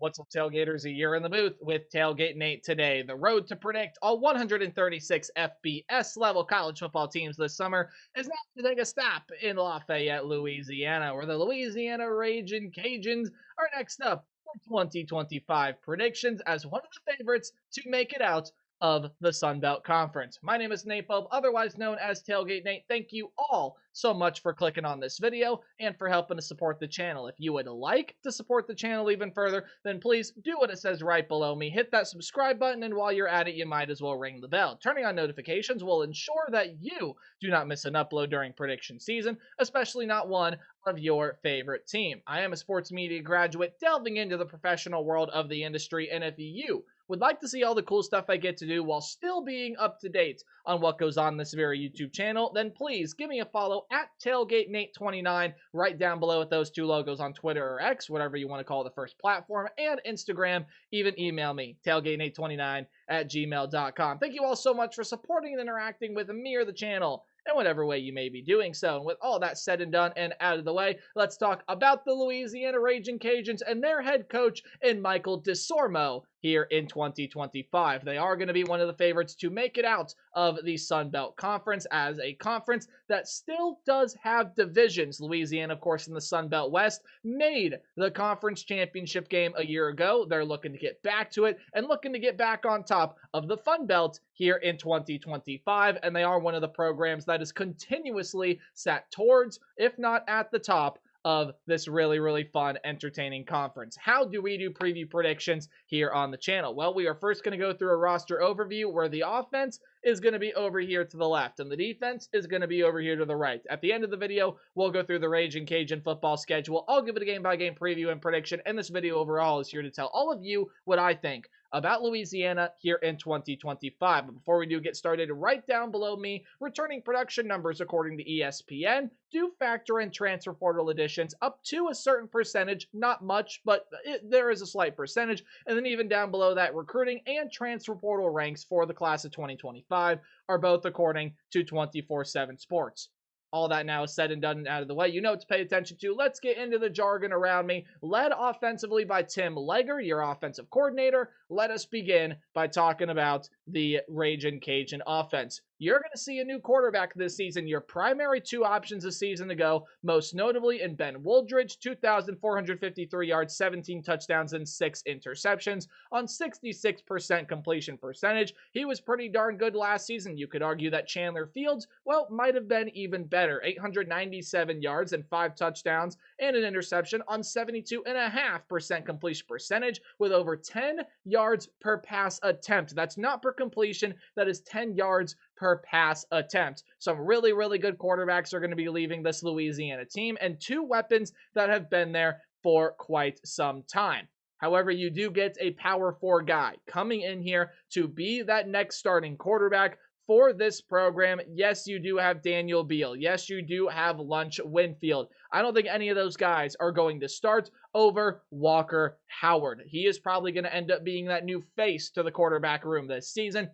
What's up, Tailgaters? A year in the booth with Tailgate Nate today. The road to predict all 136 FBS level college football teams this summer is now to take a stop in Lafayette, Louisiana, where the Louisiana Ragin' Cajuns are next up for 2025 predictions as one of the favorites to make it out of the Sun Belt Conference. My name is Nate Bob, otherwise known as Tailgate Nate. Thank you all so much for clicking on this video and for helping to support the channel. If you would like to support the channel even further, then please do what it says right below me. Hit that subscribe button, and while you're at it, you might as well ring the bell. Turning on notifications will ensure that you do not miss an upload during prediction season, especially not one of your favorite team. I am a sports media graduate delving into the professional world of the industry, and if you would like to see all the cool stuff I get to do while still being up to date on what goes on this very YouTube channel, then please give me a follow at TailgateNate29 right down below with those two logos on Twitter or X, whatever you want to call the first platform, and Instagram. Even email me, tailgatenate29@gmail.com. Thank you all so much for supporting and interacting with me or the channel in whatever way you may be doing so. And with all that said and done and out of the way, let's talk about the Louisiana Ragin' Cajuns and their head coach in Michael DeSormo here in 2025. They are going to be one of the favorites to make it out of the Sun Belt Conference as a conference that still does have divisions. Louisiana, of course, in the Sun Belt West, made the conference championship game a year ago. They're looking to get back to it and looking to get back on top of the Fun Belt here in 2025, and they are one of the programs that is continuously sat towards, if not at the top, of this really fun, entertaining conference. How do we do preview predictions here on the channel? Well, we are first going to go through a roster overview where the offense is going to be over here to the left and the defense is going to be over here to the right. At the end of the video, we'll go through the Ragin' Cajun football schedule. I'll give it a game-by-game preview and prediction, and this video overall is here to tell all of you what I think about Louisiana here in 2025. But before we do get started, right down below me, returning production numbers according to ESPN do factor in transfer portal additions up to a certain percentage, not much, but there is a slight percentage. And then even down below that, recruiting and transfer portal ranks for the class of 2025 are both according to 24/7 Sports. All that now is said and done and out of the way. You know what to pay attention to. Let's get into the jargon around me. Led offensively by Tim Legger, your offensive coordinator. Let us begin by talking about the Ragin' Cajun offense. You're going to see a new quarterback this season. Your primary two options this season ago, most notably in Ben Wooldridge, 2,453 yards, 17 touchdowns, and 6 interceptions on 66% completion percentage. He was pretty darn good last season. You could argue that Chandler Fields, well, might have been even better. 897 yards and 5 touchdowns and an interception on 72.5% completion percentage with over 10 yards per pass attempt. That's not per completion. That is 10 yards per pass attempt. Some really good quarterbacks are going to be leaving this Louisiana team, and two weapons that have been there for quite some time. However, you do get a Power 4 guy coming in here to be that next starting quarterback for this program. Yes, you do have Daniel Beal. Yes, you do have Lunch Winfield. I don't think any of those guys are going to start over Walker Howard. He is probably going to end up being that new face to the quarterback room this season.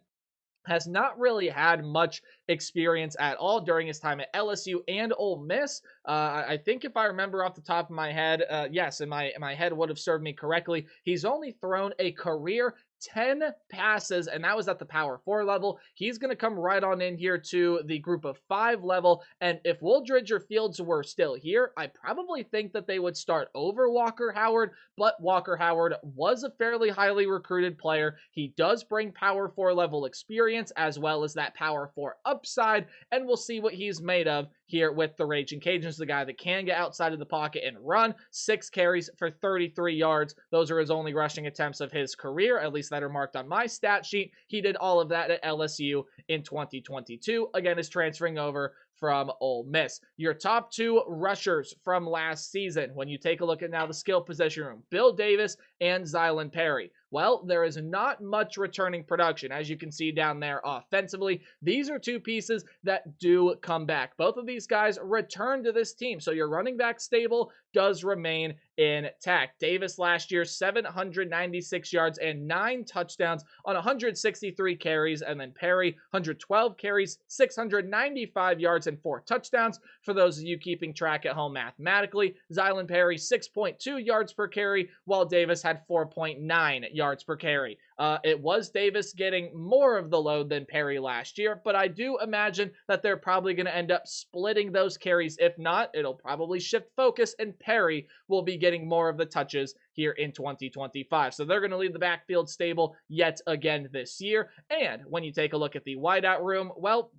Has not really had much experience at all during his time at LSU and Ole Miss. I think if I remember off the top of my head, yes, and my head would have served me correctly, he's only thrown a career 10 passes, and that was at the Power 4 level. He's going to come right on in here to the Group of 5 level, and if Wooldridge or Fields were still here, I probably think that they would start over Walker Howard, but Walker Howard was a fairly highly recruited player. He does bring Power 4 level experience as well as that Power 4 upside, and we'll see what he's made of here with the Ragin' Cajuns, the guy that can get outside of the pocket and run. 6 carries for 33 yards. Those are his only rushing attempts of his career, at least that are marked on my stat sheet. He did all of that at LSU in 2022. Again, is transferring over from Ole Miss. Your top 2 rushers from last season, when you take a look at now the skill position room, Bill Davis and Zylan Perry. Well, there is not much returning production, as you can see down there offensively. These are 2 pieces that do come back. Both of these guys return to this team. So your running back stable does remain intact. Davis last year, 796 yards and 9 touchdowns on 163 carries, and then Perry, 112 carries, 695 yards, and 4 touchdowns. For those of you keeping track at home mathematically, Zylan Perry, 6.2 yards per carry, while Davis had 4.9 yards per carry. It was Davis getting more of the load than Perry last year, but I do imagine that they're probably going to end up splitting those carries. If not, it'll probably shift focus, and Perry will be getting more of the touches here in 2025. So they're going to leave the backfield stable yet again this year. And when you take a look at the wideout room, well,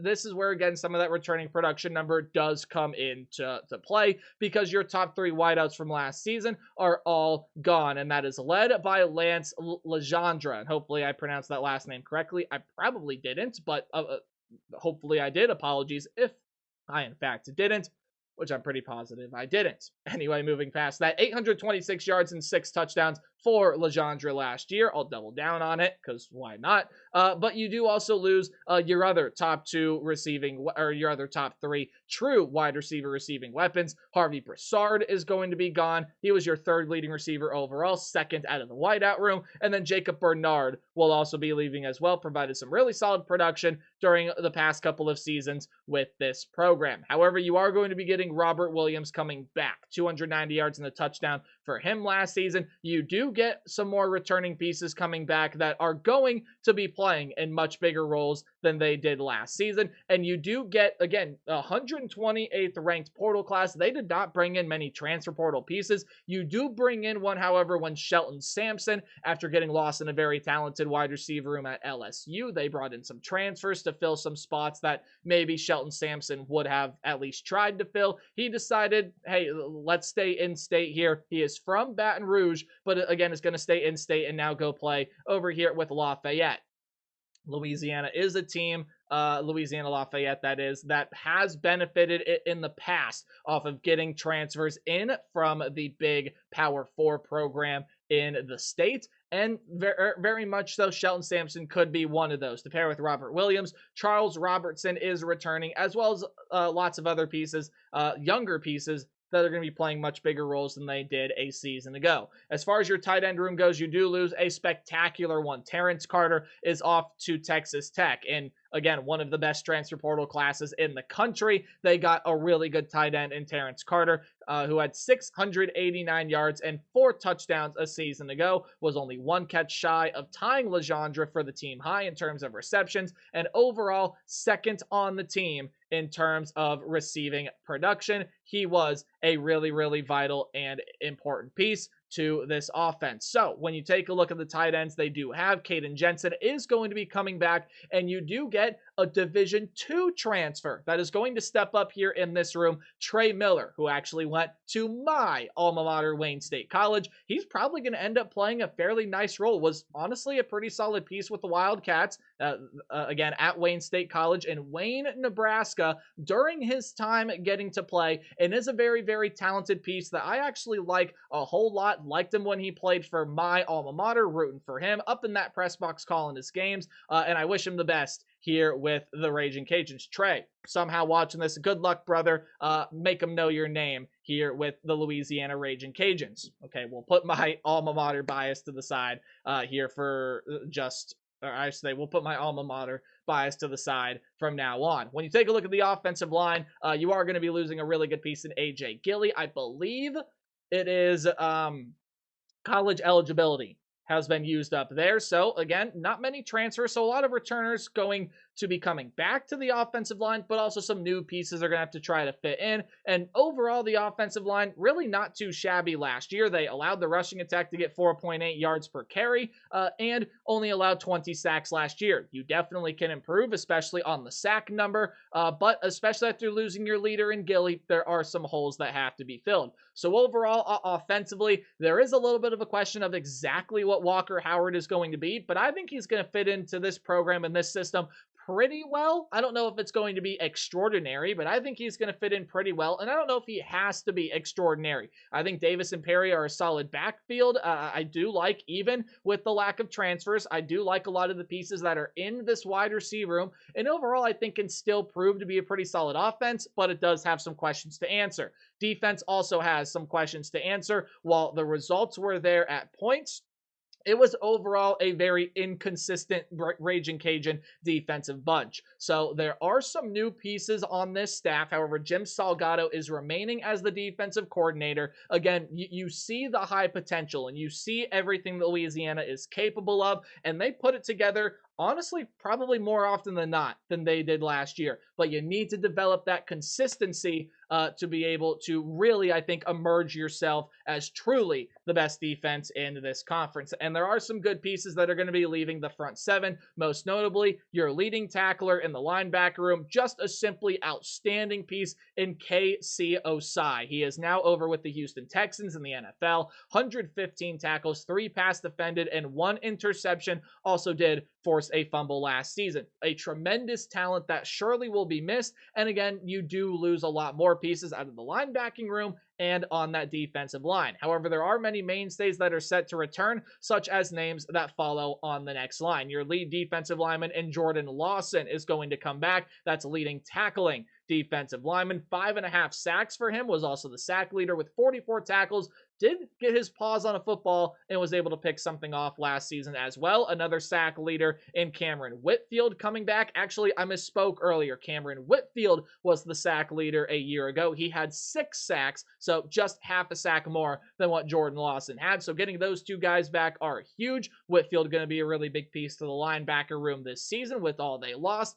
this is where, again, some of that returning production number does come into play, because your top 3 wideouts from last season are all gone, and that is led by Lance Legendre. And hopefully I pronounced that last name correctly. I probably didn't, but hopefully I did. Apologies if I, in fact, didn't, which I'm pretty positive I didn't. Anyway, moving past that, 826 yards and 6 touchdowns for Legendre last year. I'll double down on it, because why not? But you do also lose your other top 2 receiving, or your other top 3 true wide receiver receiving weapons. Harvey Broussard is going to be gone. He was your 3rd leading receiver overall, 2nd out of the wideout room. And then Jacob Bernard will also be leaving as well, provided some really solid production during the past couple of seasons with this program. However, you are going to be getting Robert Williams coming back. 290 yards and a touchdown for him last season. You do get some more returning pieces coming back that are going to be playing in much bigger roles than they did last season. And you do get, again, 128th ranked portal class. They did not bring in many transfer portal pieces. You do bring in one, however, when Shelton Sampson, after getting lost in a very talented wide receiver room at LSU, they brought in some transfers to fill some spots that maybe Shelton Sampson would have at least tried to fill. He decided, hey, let's stay in state here. He is from Baton Rouge, but again, is going to stay in state and now go play over here with Lafayette. Louisiana is a team, Louisiana Lafayette, that is, that has benefited in the past off of getting transfers in from the big Power 4 program in the state. And very much so, Shelton Sampson could be one of those. To pair with Robert Williams, Charles Robertson is returning, as well as lots of other pieces, younger pieces, that are going to be playing much bigger roles than they did a season ago. As far as your tight end room goes, you do lose a spectacular one. Terrence Carter is off to Texas Tech, and again, one of the best transfer portal classes in the country. They got a really good tight end in Terrence Carter, who had 689 yards and 4 touchdowns a season ago, was only 1 catch shy of tying Legendre for the team high in terms of receptions, and overall 2nd on the team in terms of receiving production. He was a really, really vital and important piece to this offense. So when you take a look at the tight ends, they do have Caden Jensen is going to be coming back, and you do get a Division II transfer that is going to step up here in this room, Trey Miller, who actually went to my alma mater, Wayne State College. He's probably going to end up playing a fairly nice role. Was honestly a pretty solid piece with the Wildcats, again, at Wayne State College in Wayne, Nebraska, during his time getting to play, and is a very, very talented piece that I actually like a whole lot. Liked him when he played for my alma mater, rooting for him up in that press box calling his games, and I wish him the best here with the Raging Cajuns. Trey, somehow watching this, good luck, brother. Make them know your name here with the Louisiana Raging Cajuns. Okay, we'll put my alma mater bias to the side here for I should say, we'll put my alma mater bias to the side from now on. When you take a look at the offensive line, you are going to be losing a really good piece in AJ Gilly. I believe it is college eligibility has been used up there. So again, not many transfers, so a lot of returners going to be coming back to the offensive line, but also some new pieces are going to have to try to fit in. And overall, the offensive line really not too shabby last year. They allowed the rushing attack to get 4.8 yards per carry and only allowed 20 sacks last year. You definitely can improve, especially on the sack number, but especially after losing your leader in Gilly, there are some holes that have to be filled. So overall, offensively, there is a little bit of a question of exactly what Walker Howard is going to be, but I think he's going to fit into this program and this system pretty well. I don't know if it's going to be extraordinary, but I think he's going to fit in pretty well. And I don't know if he has to be extraordinary. I think Davis and Perry are a solid backfield. I do like, even with the lack of transfers, I do like a lot of the pieces that are in this wide receiver room. And overall, I think can still prove to be a pretty solid offense, but it does have some questions to answer. Defense also has some questions to answer. While the results were there at points, it was overall a very inconsistent Raging Cajun defensive bunch. So there are some new pieces on this staff. However, Jim Salgado is remaining as the defensive coordinator. Again, you see the high potential and you see everything that Louisiana is capable of, and they put it together, honestly, probably more often than not than they did last year. But you need to develop that consistency to be able to really, I think, emerge yourself as truly the best defense in this conference. And there are some good pieces that are going to be leaving the front seven, most notably your leading tackler in the linebacker room, just a simply outstanding piece in K.C. Osai. He is now over with the Houston Texans in the NFL, 115 tackles, 3 pass defended, and 1 interception. Also did force a fumble last season. A tremendous talent that surely will be missed. And again, you do lose a lot more pieces out of the linebacking room and on that defensive line. However, there are many mainstays that are set to return, such as names that follow on the next line. Your lead defensive lineman in Jordan Lawson is going to come back. That's leading tackling defensive lineman. 5.5 sacks for him, was also the sack leader with 44 tackles. Did get his paws on a football and was able to pick something off last season as well. Another sack leader in Cameron Whitfield coming back. Actually, I misspoke earlier. Cameron Whitfield was the sack leader a year ago. He had 6 sacks, so just half a sack more than what Jordan Lawson had. So getting those 2 guys back are huge. Whitfield going to be a really big piece to the linebacker room this season with all they lost.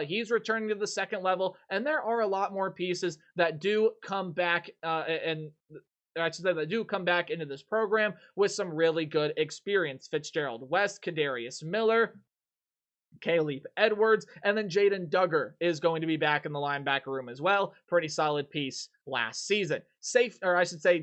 He's returning to the second level, and there are a lot more pieces that do come back that do come back into this program with some really good experience. Fitzgerald West, Kadarius Miller, Caleb Edwards, and then Jaden Duggar is going to be back in the linebacker room as well. Pretty solid piece last season.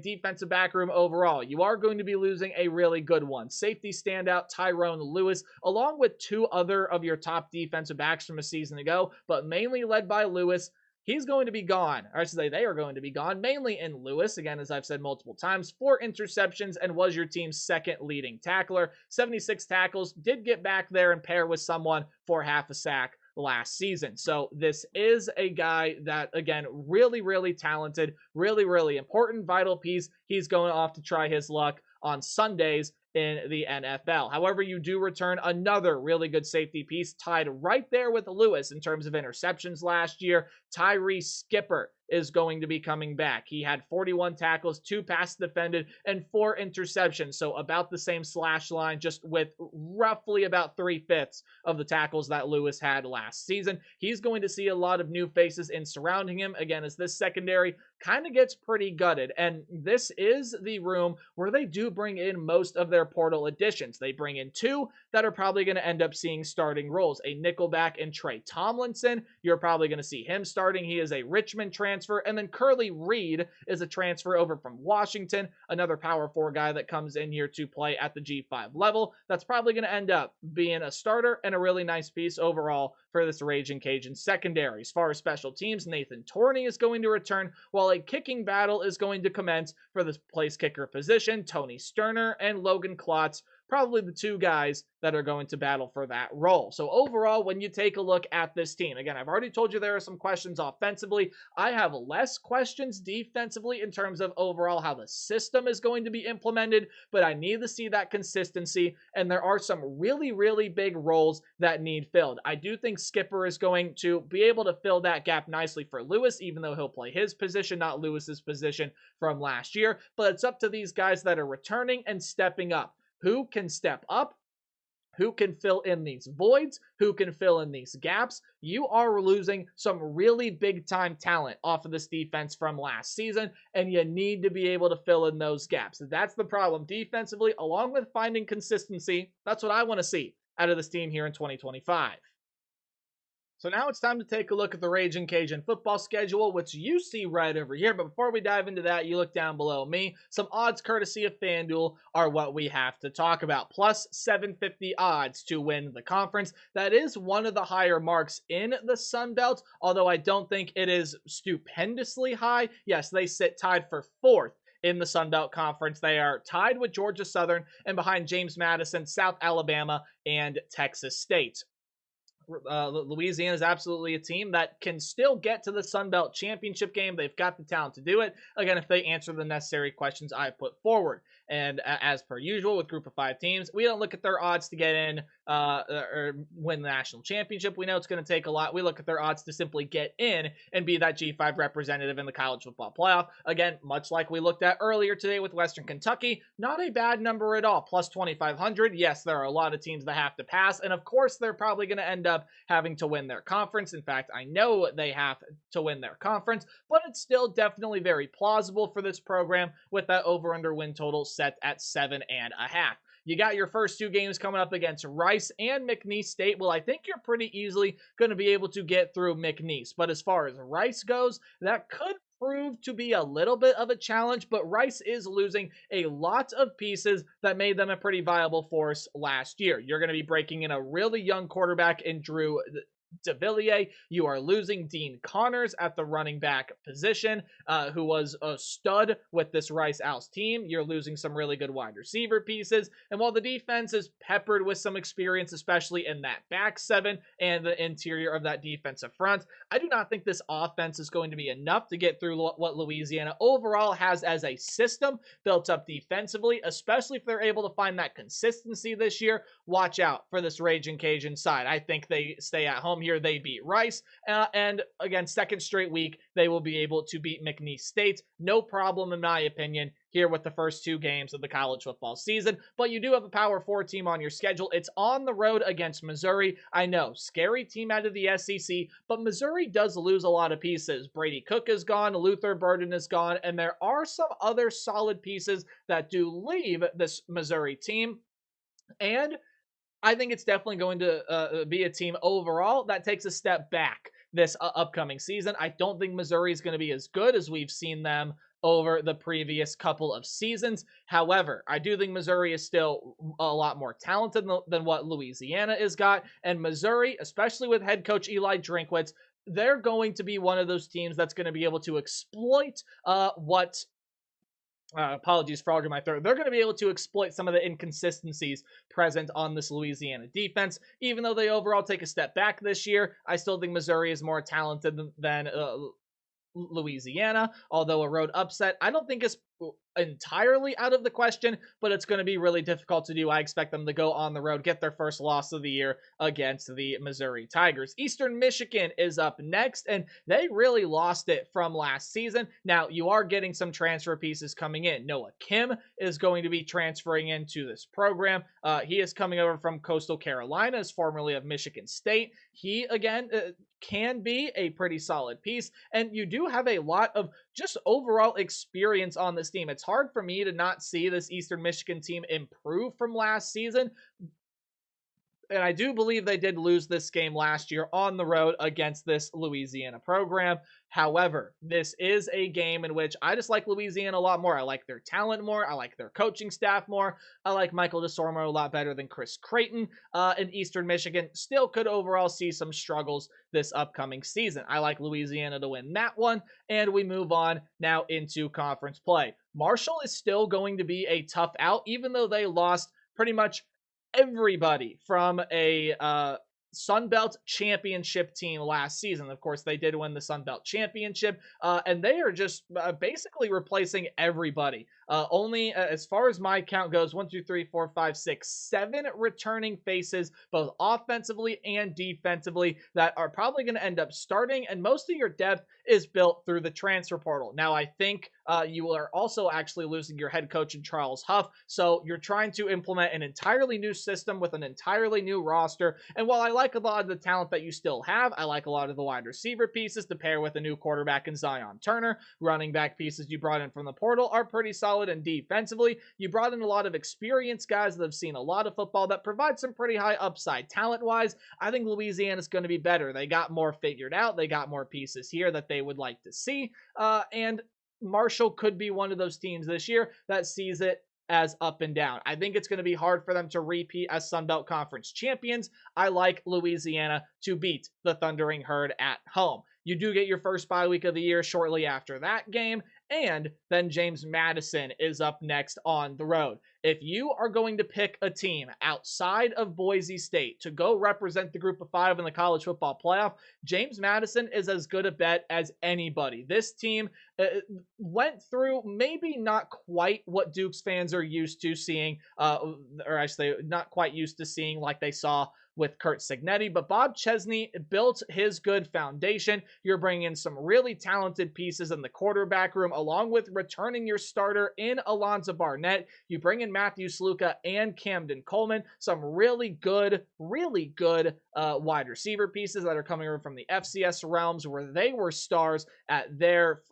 Defensive back room overall, you are going to be losing a really good one. Safety standout Tyrone Lewis, along with 2 other of your top defensive backs from a season ago, but mainly led by Lewis. He's going to be gone. Or I should say they are going to be gone, mainly in Lewis. Again, as I've said multiple times, 4 interceptions and was your team's second leading tackler. 76 tackles, did get back there and pair with someone for half a sack last season. So this is a guy that, again, really, really talented, really, really important, vital piece. He's going off to try his luck on Sundays in the NFL. However, you do return another really good safety piece tied right there with Lewis in terms of interceptions last year. Tyree Skipper is going to be coming back. He had 41 tackles, 2 passes defended, and 4 interceptions. So about the same slash line, just with roughly about 3/5 of the tackles that Lewis had last season. He's going to see a lot of new faces in surrounding him, again, as this secondary kind of gets pretty gutted. And this is the room where they do bring in most of their portal additions. They bring in 2 that are probably going to end up seeing starting roles. A nickelback in Trey Tomlinson. You're probably going to see him starting. He is a Richmond transfer. And then Curly Reed is a transfer over from Washington, another Power 4 guy that comes in here to play at the G5 level. That's probably going to end up being a starter and a really nice piece overall for this Raging Cajun secondary. As far as special teams, Nathan Torney is going to return, while a kicking battle is going to commence for the place kicker position. Tony Sterner and Logan Klotz, probably the 2 guys that are going to battle for that role. So overall, when you take a look at this team, again, I've already told you there are some questions offensively. I have less questions defensively in terms of overall how the system is going to be implemented, but I need to see that consistency, and there are some really, really big roles that need filled. I do think Skipper is going to be able to fill that gap nicely for Lewis, even though he'll play his position, not Lewis's position from last year, but it's up to these guys that are returning and stepping up. Who can step up? Who can fill in these voids? Who can fill in these gaps? You are losing some really big time talent off of this defense from last season, and you need to be able to fill in those gaps. That's the problem defensively, along with finding consistency. That's what I want to see out of this team here in 2025. So now it's time to take a look at the Raging Cajun football schedule, which you see right over here. But before we dive into that, you look down below me. Some odds courtesy of FanDuel are what we have to talk about. Plus 750 odds to win the conference. That is one of the higher marks in the Sun Belt, although I don't think it is stupendously high. Yes, they sit tied for fourth in the Sun Belt Conference. They are tied with Georgia Southern and behind James Madison, South Alabama, and Texas State. Louisiana is absolutely a team that can still get to the Sun Belt Championship game. They've got the talent to do it. Again, if they answer the necessary questions I put forward. And as per usual with group of 5 teams, we don't look at their odds to get in or win the national championship. We know it's going to take a lot. We look at their odds to simply get in and be that G5 representative in the college football playoff. Again, much like we looked at earlier today with Western Kentucky, not a bad number at all. Plus 2,500. Yes, there are a lot of teams that have to pass. And of course, they're probably going to end up having to win their conference. In fact, I know they have to win their conference, but it's still definitely very plausible for this program with that over-under win total set at 7.5. You got your first 2 games coming up against Rice and McNeese State. Well, I think you're pretty easily going to be able to get through McNeese. But as far as Rice goes, that could prove to be a little bit of a challenge, but Rice is losing a lot of pieces that made them a pretty viable force last year. You're going to be breaking in a really young quarterback in Drew DeVilliers. You are losing Dean Connors at the running back position, who was a stud with this Rice Owls team. You're losing some really good wide receiver pieces. And while the defense is peppered with some experience, especially in that back 7 and the interior of that defensive front, I do not think this offense is going to be enough to get through what Louisiana overall has as a system built up defensively, especially if they're able to find that consistency this year. Watch out for this Raging Cajun side. I think they stay at home here. They beat Rice, and again, second straight week, they will be able to beat McNeese State. No problem, in my opinion, here with the first 2 games of the college football season. But you do have a Power 4 team on your schedule. It's on the road against Missouri. I know, scary team out of the SEC, but Missouri does lose a lot of pieces. Brady Cook is gone, Luther Burden is gone, and there are some other solid pieces that do leave this Missouri team. And I think it's definitely going to be a team overall that takes a step back this upcoming season. I don't think Missouri is going to be as good as we've seen them over the previous couple of seasons. However, I do think Missouri is still a lot more talented than what Louisiana has got. And Missouri, especially with head coach Eli Drinkwitz, they're going to be one of those teams that's going to be able to exploit apologies for arguing my throat. They're going to be able to exploit some of the inconsistencies present on this Louisiana defense. Even though they overall take a step back this year, I still think Missouri is more talented than Louisiana, although a road upset I don't think is entirely out of the question, but it's going to be really difficult to do. I expect them to go on the road, get their first loss of the year against the Missouri Tigers. Eastern Michigan is up next, and they really lost it from last season. Now, you are getting some transfer pieces coming in. Noah Kim is going to be transferring into this program. He is coming over from Coastal Carolina, as formerly of Michigan State. He, again, can be a pretty solid piece, and you do have a lot of just overall experience on this team. It's hard for me to not see this Eastern Michigan team improve from last season. And I do believe they did lose this game last year on the road against this Louisiana program. However, this is a game in which I just like Louisiana a lot more. I like their talent more. I like their coaching staff more. I like Michael DeSormo a lot better than Chris Creighton. And Eastern Michigan still could overall see some struggles this upcoming season. I like Louisiana to win that one. And we move on now into conference play. Marshall is still going to be a tough out, even though they lost pretty much everybody from a Sun Belt championship team last season. Of course, they did win the Sun Belt championship, and they are just basically replacing everybody. Only, as far as my count goes, 1, 2, 3, 4, 5, 6, 7 returning faces, both offensively and defensively, that are probably going to end up starting, and most of your depth is built through the transfer portal. Now, I think You are also actually losing your head coach in Charles Huff. So you're trying to implement an entirely new system with an entirely new roster. And while I like a lot of the talent that you still have, I like a lot of the wide receiver pieces to pair with a new quarterback in Zion Turner. Running back pieces you brought in from the portal are pretty solid, and defensively, you brought in a lot of experienced guys that have seen a lot of football that provide some pretty high upside talent-wise. I think Louisiana's going to be better. They got more figured out. They got more pieces here that they would like to see. And Marshall could be one of those teams this year that sees it as up and down. I think it's going to be hard for them to repeat as Sun Belt Conference champions. I like Louisiana to beat the Thundering Herd at home. You do get your first bye week of the year shortly after that game, and then James Madison is up next on the road. If you are going to pick a team outside of Boise State to go represent the group of five in the college football playoff, James Madison is as good a bet as anybody. This team went through maybe not quite what Duke's fans are used to seeing, or I should say not quite used to seeing like they saw with Curt Cignetti, but Bob Chesney built his good foundation. You're bringing in some really talented pieces in the quarterback room, along with returning your starter in Alonzo Barnett. You bring in Matthew Sluka and Camden Coleman, some really good wide receiver pieces that are coming over from the FCS realms where they were stars at their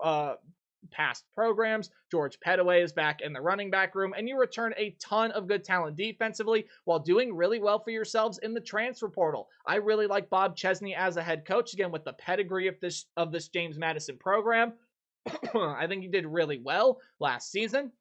past programs. George Pettaway is back in the running back room, and you return a ton of good talent defensively while doing really well for yourselves in the transfer portal. I really like Bob Chesney as a head coach, again, with the pedigree of this James Madison program. I think he did really well last season.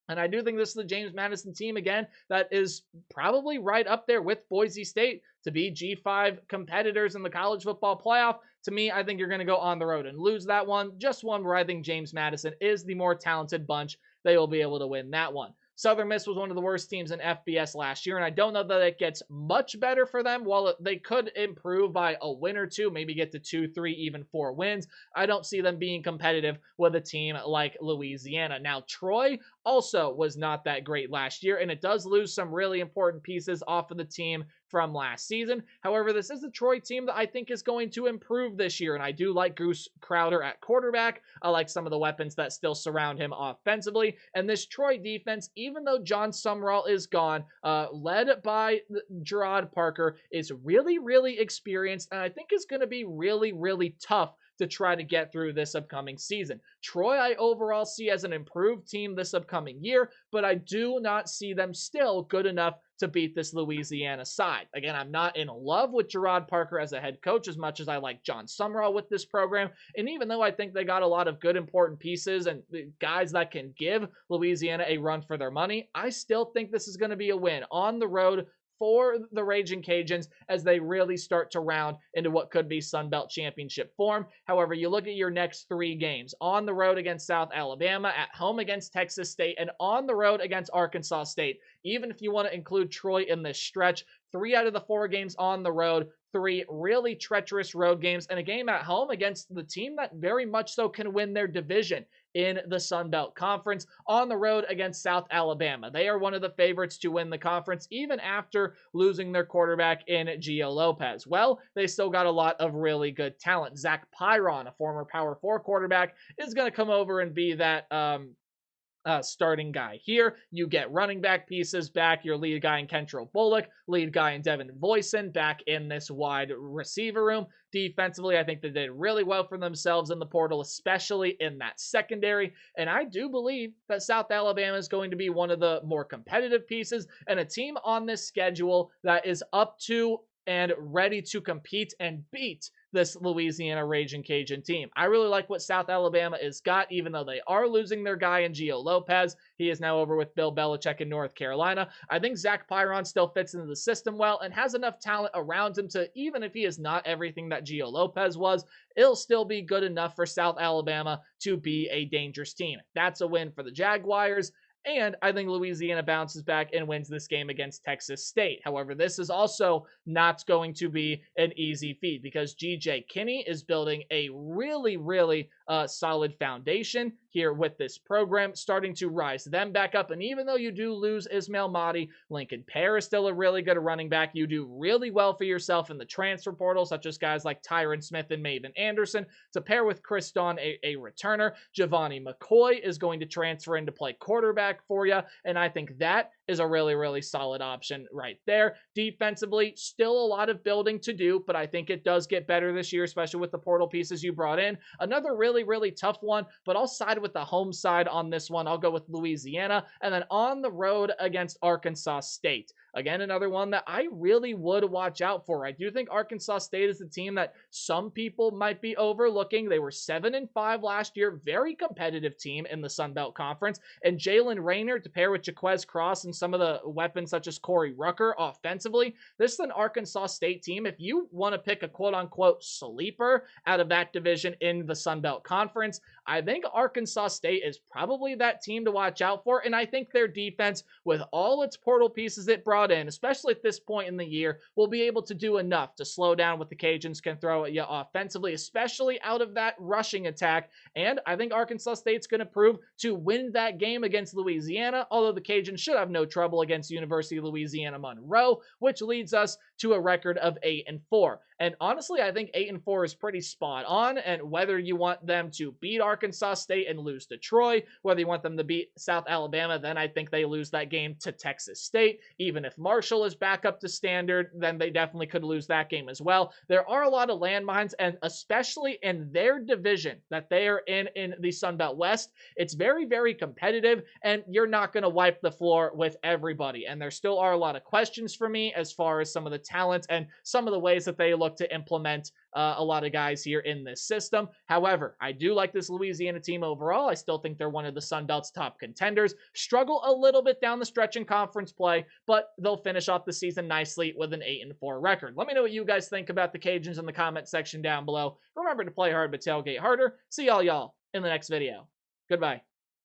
And I do think this is the James Madison team, again, that is probably right up there with Boise State to be G5 competitors in the college football playoff. To me, I think you're going to go on the road and lose that one. Just one where I think James Madison is the more talented bunch. They will be able to win that one. Southern Miss was one of the worst teams in FBS last year, and I don't know that it gets much better for them. While they could improve by a win or two, maybe get to 2, 3, even 4 wins, I don't see them being competitive with a team like Louisiana. Now, Troy also was not that great last year, and it does lose some really important pieces off of the team from last season. However, this is a Troy team that I think is going to improve this year, and I do like Goose Crowder at quarterback. I like some of the weapons that still surround him offensively, and this Troy defense, even though John Sumrall is gone, led by Gerard Parker, is really experienced, and I think is going to be really tough to try to get through this upcoming season. Troy, I overall see as an improved team this upcoming year, but I do not see them still good enough to beat this Louisiana side. Again, I'm not in love with Gerard Parker as a head coach as much as I like John Sumrall with this program. And even though I think they got a lot of good, important pieces and guys that can give Louisiana a run for their money, I still think this is going to be a win on the road for the Raging Cajuns as they really start to round into what could be Sun Belt Championship form. However, you look at your next 3 games: on the road against South Alabama, at home against Texas State, and on the road against Arkansas State. Even if you want to include Troy in this stretch, 3 out of the 4 games on the road, 3 really treacherous road games, and a game at home against the team that very much so can win their division in the Sun Belt Conference, on the road against South Alabama. They are one of the favorites to win the conference, even after losing their quarterback in Gio Lopez. Well, they still got a lot of really good talent. Zach Pyron, a former Power 4 quarterback, is going to come over and be that starting guy here. You get running back pieces back, your lead guy in Kentrell Bullock, lead guy in Devin Voisin back in this wide receiver room. Defensively, I think they did really well for themselves in the portal, especially in that secondary. And I do believe that South Alabama is going to be one of the more competitive pieces and a team on this schedule that is up to and ready to compete and beat this Louisiana Raging Cajun team. I really like what South Alabama has got, even though they are losing their guy in Gio Lopez. He is now over with Bill Belichick in North Carolina. I think Zach Pyron still fits into the system well and has enough talent around him to, even if he is not everything that Gio Lopez was, it'll still be good enough for South Alabama to be a dangerous team. That's a win for the Jaguars. And I think Louisiana bounces back and wins this game against Texas State. However, this is also not going to be an easy feat because G.J. Kinney is building a really solid foundation here with this program, starting to rise them back up. And even though you do lose Ismail Mahdi, Lincoln Pear is still a really good running back. You do really well for yourself in the transfer portal, such as guys like Tyron Smith and Maven Anderson, to pair with Chris Don, a returner. Giovanni McCoy is going to transfer in to play quarterback for you, and I think that is a really, really solid option right there. Defensively, still a lot of building to do, but I think it does get better this year, especially with the portal pieces you brought in. Another really, really tough one, but I'll side with the home side on this one. I'll go with Louisiana, and then on the road against Arkansas State. Again, another one that I really would watch out for. I do think Arkansas State is the team that some people might be overlooking. They were 7-5 last year, very competitive team in the Sun Belt Conference, and Jalen Rayner to pair with Jaquez Cross and some of the weapons such as Corey Rucker offensively. This is an Arkansas State team. If you want to pick a quote-unquote sleeper out of that division in the Sun Belt Conference, I think Arkansas State is probably that team to watch out for, and I think their defense, with all its portal pieces it brought in, especially at this point in the year, will be able to do enough to slow down what the Cajuns can throw at you offensively, especially out of that rushing attack. And I think Arkansas State's going to prove to win that game against Louisiana, although the Cajuns should have no trouble against University of Louisiana Monroe, which leads us to a record of 8-4. And honestly, I think 8-4 is pretty spot on. And whether you want them to beat Arkansas State and lose to Troy, whether you want them to beat South Alabama, then I think they lose that game to Texas State. Even if Marshall is back up to standard, then they definitely could lose that game as well. There are a lot of landmines, and especially in their division that they are in the Sun Belt West, it's very, very competitive, and you're not going to wipe the floor with everybody. And there still are a lot of questions for me as far as some of the talent and some of the ways that they look to implement a lot of guys here in this system. However, I do like this Louisiana team overall. I still think they're one of the Sun Belt's top contenders. Struggle a little bit down the stretch in conference play, but they'll finish off the season nicely with an 8-4 record. Let me know what you guys think about the Cajuns in the comment section down below. Remember to play hard, but tailgate harder. See y'all in the next video. Goodbye.